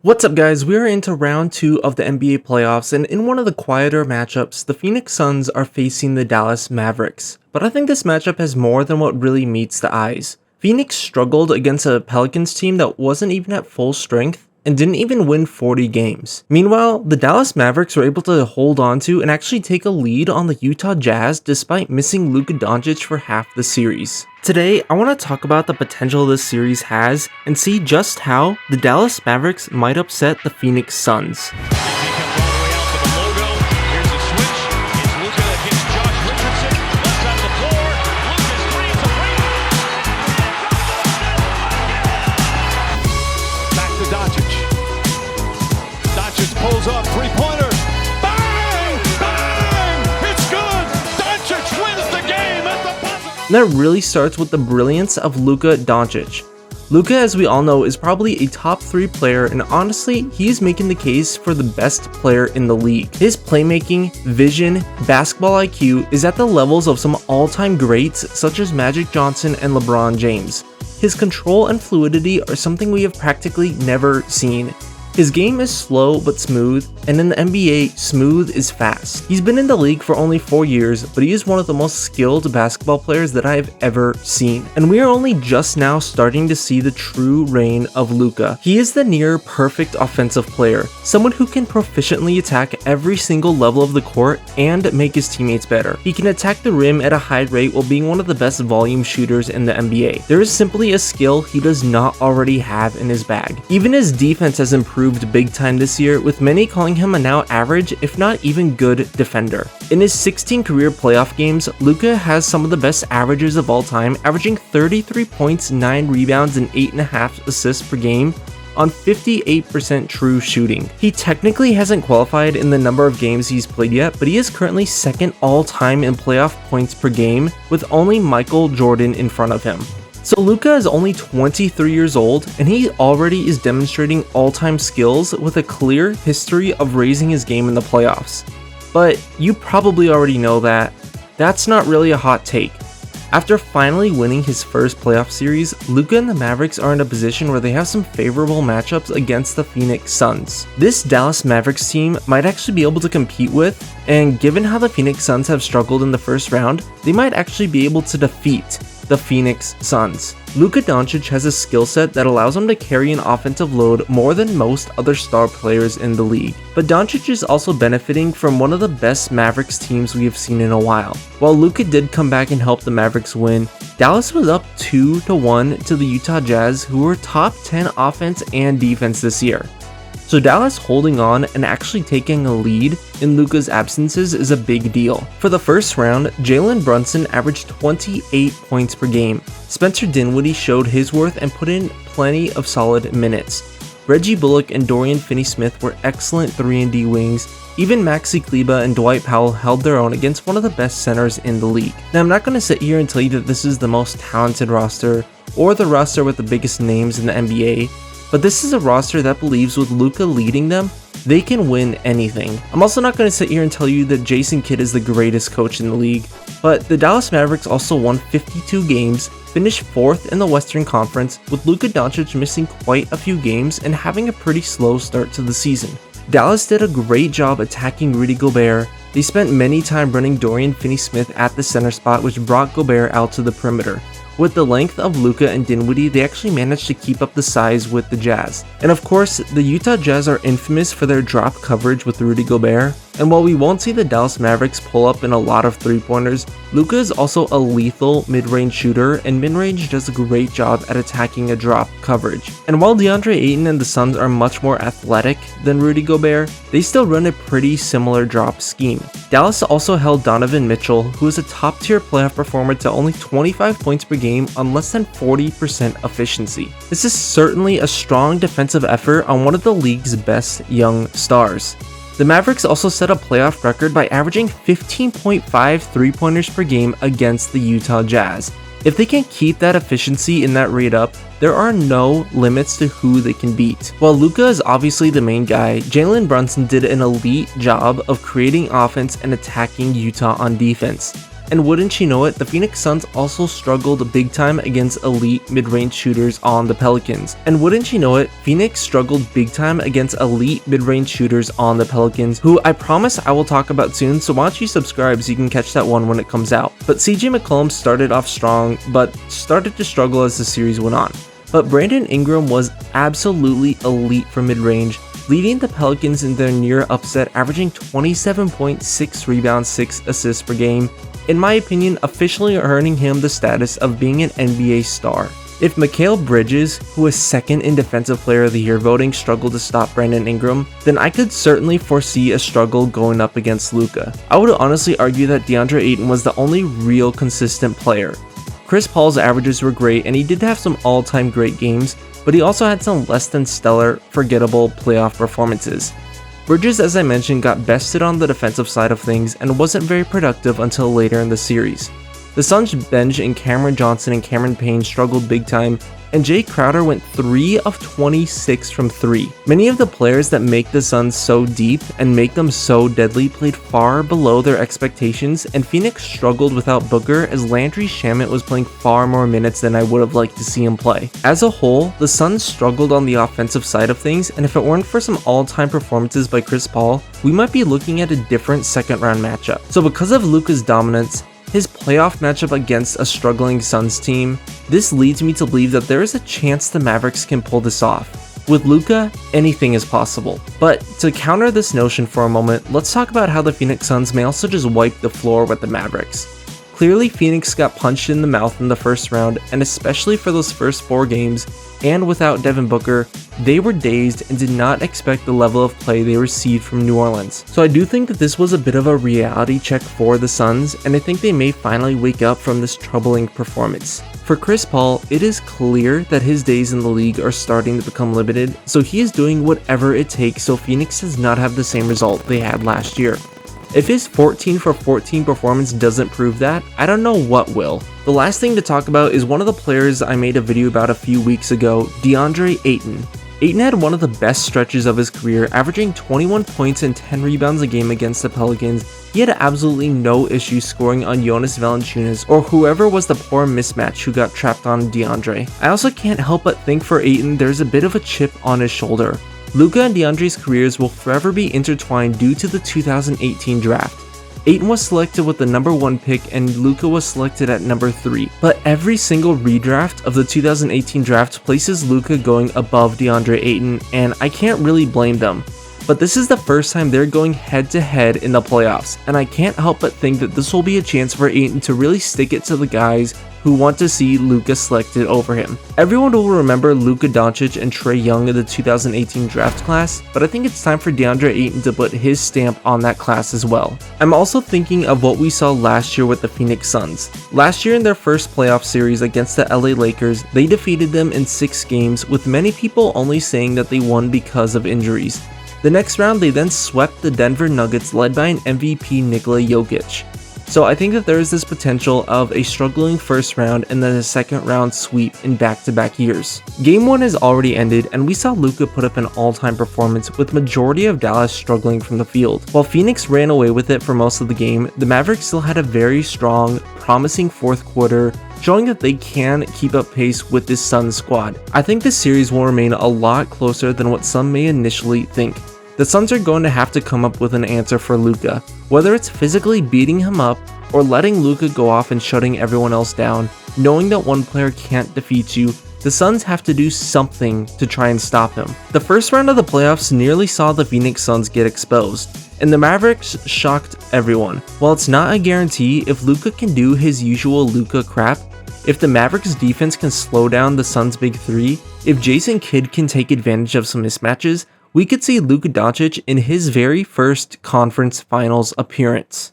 What's up guys, we are into round 2 of the NBA playoffs, and in one of the quieter matchups, the Phoenix Suns are facing the Dallas Mavericks. But I think this matchup has more than what really meets the eyes. Phoenix struggled against a Pelicans team that wasn't even at full strength and didn't even win 40 games. Meanwhile, the Dallas Mavericks were able to hold on to and actually take a lead on the Utah Jazz despite missing Luka Doncic for half the series. Today, I want to talk about the potential this series has and see just how the Dallas Mavericks might upset the Phoenix Suns. Pulls up, three-pointer, bang, bang, it's good, Doncic wins the game at the buzzer. That really starts with the brilliance of Luka Doncic. Luka, as we all know, is probably a top 3 player, and honestly, he's making the case for the best player in the league. His playmaking, vision, basketball IQ is at the levels of some all-time greats such as Magic Johnson and LeBron James. His control and fluidity are something we have practically never seen. His game is slow but smooth, and in the NBA, smooth is fast. He's been in the league for only 4 years, but he is one of the most skilled basketball players that I have ever seen. And we are only just now starting to see the true reign of Luka. He is the near perfect offensive player, someone who can proficiently attack every single level of the court and make his teammates better. He can attack the rim at a high rate while being one of the best volume shooters in the NBA. There is simply a skill he does not already have in his bag. Even his defense has improved big time this year, with many calling him a now average, if not even good, defender. In his 16 career playoff games, Luka has some of the best averages of all time, averaging 33 points, 9 rebounds, and 8.5 assists per game on 58% true shooting. He technically hasn't qualified in the number of games he's played yet, but he is currently second all-time in playoff points per game, with only Michael Jordan in front of him. So Luka is only 23 years old, and he already is demonstrating all-time skills with a clear history of raising his game in the playoffs. But you probably already know that. That's not really a hot take. After finally winning his first playoff series, Luka and the Mavericks are in a position where they have some favorable matchups against the Phoenix Suns. This Dallas Mavericks team might actually be able to compete with, and given how the Phoenix Suns have struggled in the first round, they might actually be able to defeat the Phoenix Suns. Luka Doncic has a skill set that allows him to carry an offensive load more than most other star players in the league. But Doncic is also benefiting from one of the best Mavericks teams we have seen in a while. While Luka did come back and help the Mavericks win, Dallas was up 2-1 to the Utah Jazz, who were top 10 offense and defense this year. So Dallas holding on and actually taking a lead in Luka's absences is a big deal. For the first round, Jalen Brunson averaged 28 points per game. Spencer Dinwiddie showed his worth and put in plenty of solid minutes. Reggie Bullock and Dorian Finney-Smith were excellent 3-and-D wings. Even Maxi Kleber and Dwight Powell held their own against one of the best centers in the league. Now, I'm not going to sit here and tell you that this is the most talented roster or the roster with the biggest names in the NBA, but this is a roster that believes with Luka leading them, they can win anything. I'm also not going to sit here and tell you that Jason Kidd is the greatest coach in the league, but the Dallas Mavericks also won 52 games, finished 4th in the Western Conference, with Luka Doncic missing quite a few games and having a pretty slow start to the season. Dallas did a great job attacking Rudy Gobert. They spent many time running Dorian Finney-Smith at the center spot, which brought Gobert out to the perimeter. With the length of Luka and Dinwiddie, they actually managed to keep up the size with the Jazz. And of course, the Utah Jazz are infamous for their drop coverage with Rudy Gobert. And while we won't see the Dallas Mavericks pull up in a lot of three-pointers, Luka is also a lethal mid-range shooter, and mid-range does a great job at attacking a drop coverage. And while Deandre Ayton and the Suns are much more athletic than Rudy Gobert, they still run a pretty similar drop scheme. Dallas also held Donovan Mitchell, who is a top-tier playoff performer, to only 25 points per game on less than 40% efficiency. This is certainly a strong defensive effort on one of the league's best young stars. The Mavericks also set a playoff record by averaging 15.5 three-pointers per game against the Utah Jazz. If they can keep that efficiency and that rate up, there are no limits to who they can beat. While Luka is obviously the main guy, Jalen Brunson did an elite job of creating offense and attacking Utah on defense. And wouldn't you know it, the Phoenix Suns also struggled big time against elite mid-range shooters on the Pelicans. And wouldn't you know it, Phoenix struggled big time against elite mid-range shooters on the Pelicans, who I promise I will talk about soon, so why don't you subscribe so you can catch that one when it comes out. But CJ McCollum started off strong, but started to struggle as the series went on. But Brandon Ingram was absolutely elite for mid-range, leading the Pelicans in their near upset, averaging 27.6 rebounds, 6 assists per game, in my opinion officially earning him the status of being an NBA star. If Mikhail Bridges, who is second in Defensive Player of the Year voting, struggled to stop Brandon Ingram, then I could certainly foresee a struggle going up against Luka. I would honestly argue that Deandre Ayton was the only real consistent player. Chris Paul's averages were great and he did have some all-time great games, but he also had some less than stellar, forgettable playoff performances. Bridges, as I mentioned, got bested on the defensive side of things and wasn't very productive until later in the series. The Suns bench in Cameron Johnson and Cameron Payne struggled big time, and Jay Crowder went 3 of 26 from 3. Many of the players that make the Suns so deep and make them so deadly played far below their expectations, and Phoenix struggled without Booker as Landry Shamet was playing far more minutes than I would have liked to see him play. As a whole, the Suns struggled on the offensive side of things, and if it weren't for some all-time performances by Chris Paul, we might be looking at a different second-round matchup. So because of Luka's dominance, his playoff matchup against a struggling Suns team, this leads me to believe that there is a chance the Mavericks can pull this off. With Luka, anything is possible. But to counter this notion for a moment, let's talk about how the Phoenix Suns may also just wipe the floor with the Mavericks. Clearly, Phoenix got punched in the mouth in the first round, and especially for those first 4 games, and without Devin Booker, they were dazed and did not expect the level of play they received from New Orleans. So I do think that this was a bit of a reality check for the Suns, and I think they may finally wake up from this troubling performance. For Chris Paul, it is clear that his days in the league are starting to become limited, so he is doing whatever it takes so Phoenix does not have the same result they had last year. If his 14 for 14 performance doesn't prove that, I don't know what will. The last thing to talk about is one of the players I made a video about a few weeks ago, Deandre Ayton. Ayton had one of the best stretches of his career, averaging 21 points and 10 rebounds a game against the Pelicans. He had absolutely no issue scoring on Jonas Valanciunas or whoever was the poor mismatch who got trapped on DeAndre. I also can't help but think for Ayton there's a bit of a chip on his shoulder. Luka and DeAndre's careers will forever be intertwined due to the 2018 draft. Ayton was selected with the number 1 pick and Luka was selected at number 3. But every single redraft of the 2018 draft places Luka going above DeAndre Ayton, and I can't really blame them. But this is the first time they're going head to head in the playoffs, and I can't help but think that this will be a chance for Ayton to really stick it to the guys who want to see Luka selected over him. Everyone will remember Luka Doncic and Trae Young in the 2018 draft class, but I think it's time for Deandre Ayton to put his stamp on that class as well. I'm also thinking of what we saw last year with the Phoenix Suns. Last year in their first playoff series against the LA Lakers, they defeated them in 6 games, with many people only saying that they won because of injuries. The next round, they then swept the Denver Nuggets led by an MVP Nikola Jokic. So I think that there is this potential of a struggling first round and then a second round sweep in back-to-back years. Game 1 has already ended and we saw Luka put up an all-time performance with majority of Dallas struggling from the field. While Phoenix ran away with it for most of the game, the Mavericks still had a very strong, promising fourth quarter, showing that they can keep up pace with this Suns squad. I think this series will remain a lot closer than what some may initially think. The Suns are going to have to come up with an answer for Luka, whether it's physically beating him up or letting Luka go off and shutting everyone else down. Knowing that one player can't defeat you, the Suns have to do something to try and stop him. The first round of the playoffs nearly saw the Phoenix Suns get exposed, and the Mavericks shocked everyone. While it's not a guarantee, if Luka can do his usual Luka crap, if the Mavericks defense can slow down the Suns' big 3, if Jason Kidd can take advantage of some mismatches, we could see Luka Doncic in his very first conference finals appearance.